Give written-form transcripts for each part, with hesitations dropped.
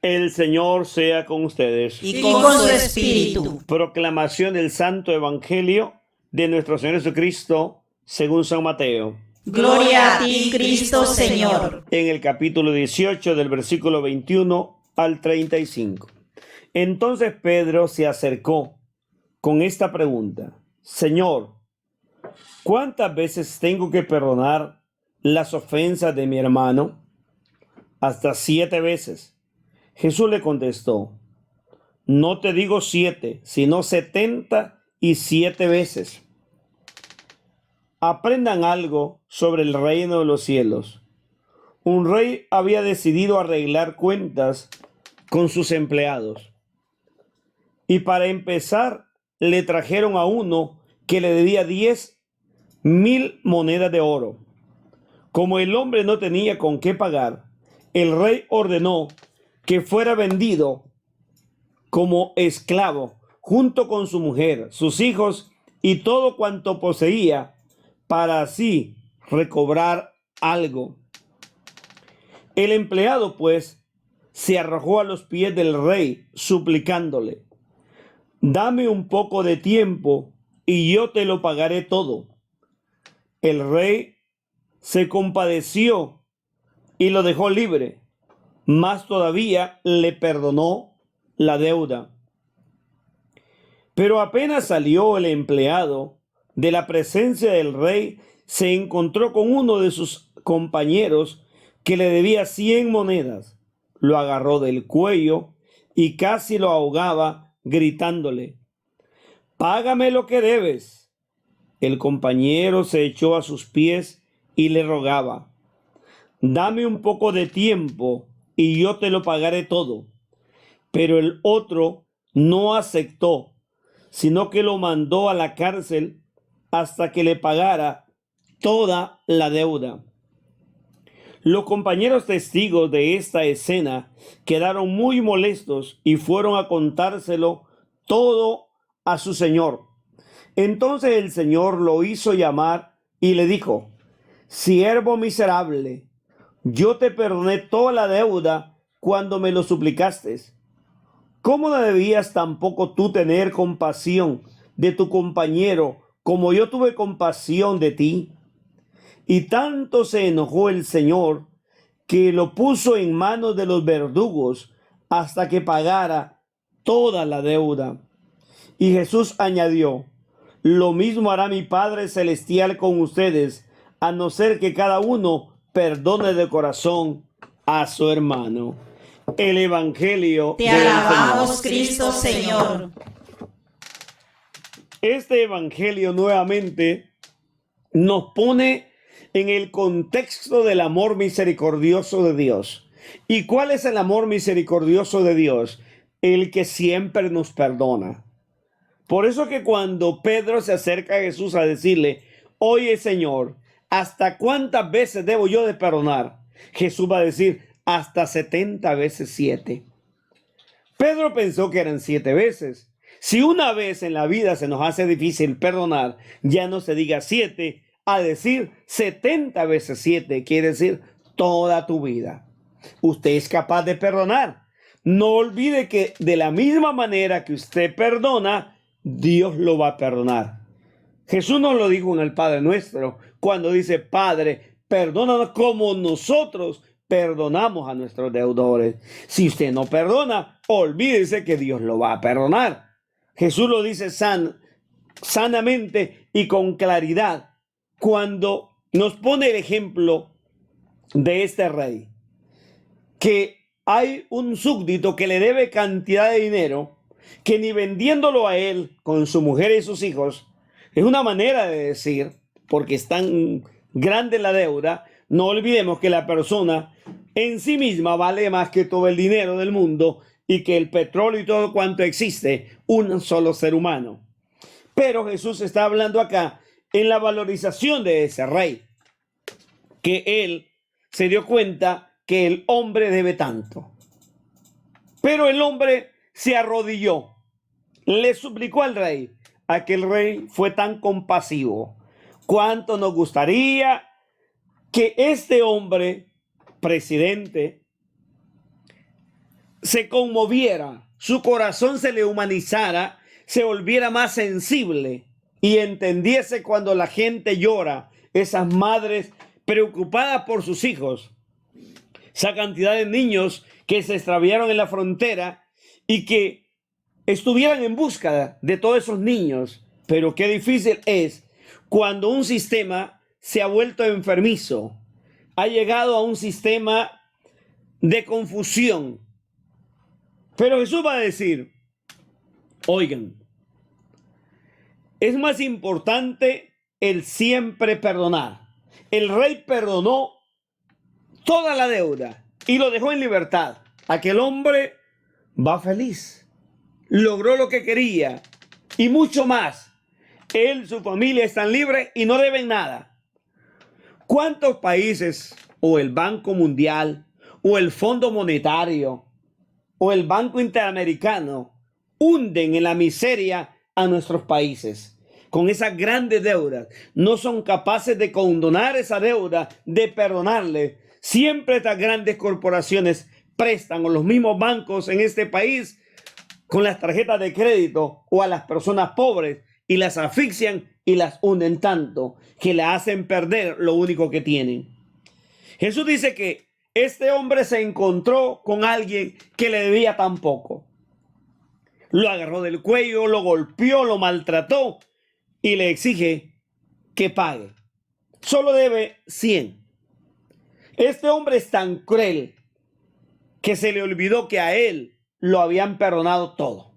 El Señor sea con ustedes. Y con su espíritu. Proclamación del Santo Evangelio de nuestro Señor Jesucristo según San Mateo. Gloria a ti, Cristo Señor. En el capítulo 18 del versículo 21 al 35. Entonces Pedro se acercó con esta pregunta: Señor, ¿cuántas veces tengo que perdonar las ofensas de mi hermano? Hasta 7 veces. Jesús le contestó: no te digo 7, sino 77 veces. Aprendan algo sobre el reino de los cielos. Un rey había decidido arreglar cuentas con sus empleados. Y para empezar, le trajeron a uno que le debía 10,000 monedas de oro. Como el hombre no tenía con qué pagar, el rey ordenó que fuera vendido como esclavo junto con su mujer, sus hijos y todo cuanto poseía, para así recobrar algo. El empleado, pues, se arrojó a los pies del rey, suplicándole: dame un poco de tiempo y yo te lo pagaré todo. El rey se compadeció y lo dejó libre, más todavía le perdonó la deuda. Pero apenas salió el empleado de la presencia del rey, se encontró con uno de sus compañeros que le debía 100 monedas. Lo agarró del cuello y casi lo ahogaba, gritándole: págame lo que debes. El compañero se echó a sus pies y le rogaba: dame un poco de tiempo y yo te lo pagaré todo. Pero el otro no aceptó, sino que lo mandó a la cárcel hasta que le pagara toda la deuda. Los compañeros testigos de esta escena quedaron muy molestos y fueron a contárselo todo a su señor. Entonces el señor lo hizo llamar y le dijo: siervo miserable, yo te perdoné toda la deuda cuando me lo suplicaste. ¿Cómo no debías tampoco tú tener compasión de tu compañero como yo tuve compasión de ti? Y tanto se enojó el Señor que lo puso en manos de los verdugos hasta que pagara toda la deuda. Y Jesús añadió: lo mismo hará mi Padre Celestial con ustedes, a no ser que cada uno perdone de corazón a su hermano. El Evangelio Te del alabamos, Señor. Cristo Señor. Este Evangelio nuevamente nos pone en el contexto del amor misericordioso de Dios. ¿Y cuál es el amor misericordioso de Dios? El que siempre nos perdona. Por eso que cuando Pedro se acerca a Jesús a decirle: oye, Señor, ¿hasta cuántas veces debo yo de perdonar? Jesús va a decir: hasta 70 veces 7. Pedro pensó que eran 7 veces. Si una vez en la vida se nos hace difícil perdonar, ya no se diga 7, a decir 70 veces 7, quiere decir toda tu vida. Usted es capaz de perdonar. No olvide que de la misma manera que usted perdona, Dios lo va a perdonar. Jesús nos lo dijo en el Padre Nuestro, cuando dice: Padre, perdónanos como nosotros perdonamos a nuestros deudores. Si usted no perdona, olvídese que Dios lo va a perdonar. Jesús lo dice sanamente y con claridad cuando nos pone el ejemplo de este rey, que hay un súbdito que le debe cantidad de dinero, que ni vendiéndolo a él con su mujer y sus hijos, es una manera de decir, porque es tan grande la deuda. No olvidemos que la persona en sí misma vale más que todo el dinero del mundo y que el petróleo y todo cuanto existe, un solo ser humano. Pero Jesús está hablando acá en la valorización de ese rey, que él se dio cuenta que el hombre debe tanto. Pero el hombre se arrodilló, le suplicó al rey. Aquel rey fue tan compasivo. ¿Cuánto nos gustaría que este hombre, presidente, se conmoviera, su corazón se le humanizara, se volviera más sensible y entendiese cuando la gente llora, esas madres preocupadas por sus hijos, esa cantidad de niños que se extraviaron en la frontera y que estuvieran en busca de todos esos niños. Pero qué difícil es cuando un sistema se ha vuelto enfermizo, ha llegado a un sistema de confusión. Pero Jesús va a decir, oigan, es más importante el siempre perdonar. El rey perdonó toda la deuda y lo dejó en libertad. Aquel hombre va feliz, logró lo que quería y mucho más. Él, su familia están libres y no deben nada. ¿Cuántos países, o el Banco Mundial, o el Fondo Monetario, o el Banco Interamericano, hunden en la miseria a nuestros países? Con esas grandes deudas, no son capaces de condonar esa deuda, de perdonarle. Siempre estas grandes corporaciones prestan, o los mismos bancos en este país, con las tarjetas de crédito o a las personas pobres, y las asfixian y las hunden tanto que le hacen perder lo único que tienen. Jesús dice que este hombre se encontró con alguien que le debía tan poco. Lo agarró del cuello, lo golpeó, lo maltrató y le exige que pague. Solo debe 100. Este hombre es tan cruel que se le olvidó que a él lo habían perdonado todo.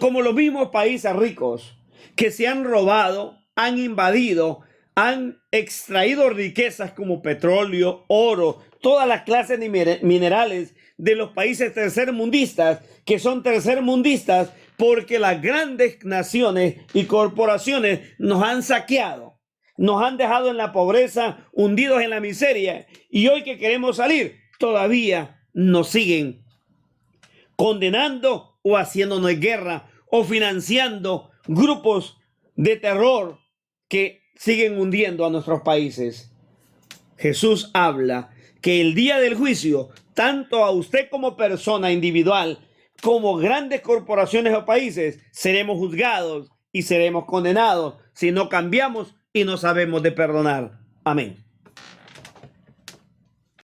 Como los mismos países ricos que se han robado, han invadido, han extraído riquezas como petróleo, oro, todas las clases de minerales de los países tercermundistas, que son tercermundistas porque las grandes naciones y corporaciones nos han saqueado, nos han dejado en la pobreza, hundidos en la miseria, y hoy que queremos salir, todavía nos siguen condenando o haciéndonos guerra o financiando grupos de terror que siguen hundiendo a nuestros países. Jesús habla que el día del juicio, tanto a usted como persona individual, como grandes corporaciones o países, seremos juzgados y seremos condenados si no cambiamos y no sabemos de perdonar. Amén.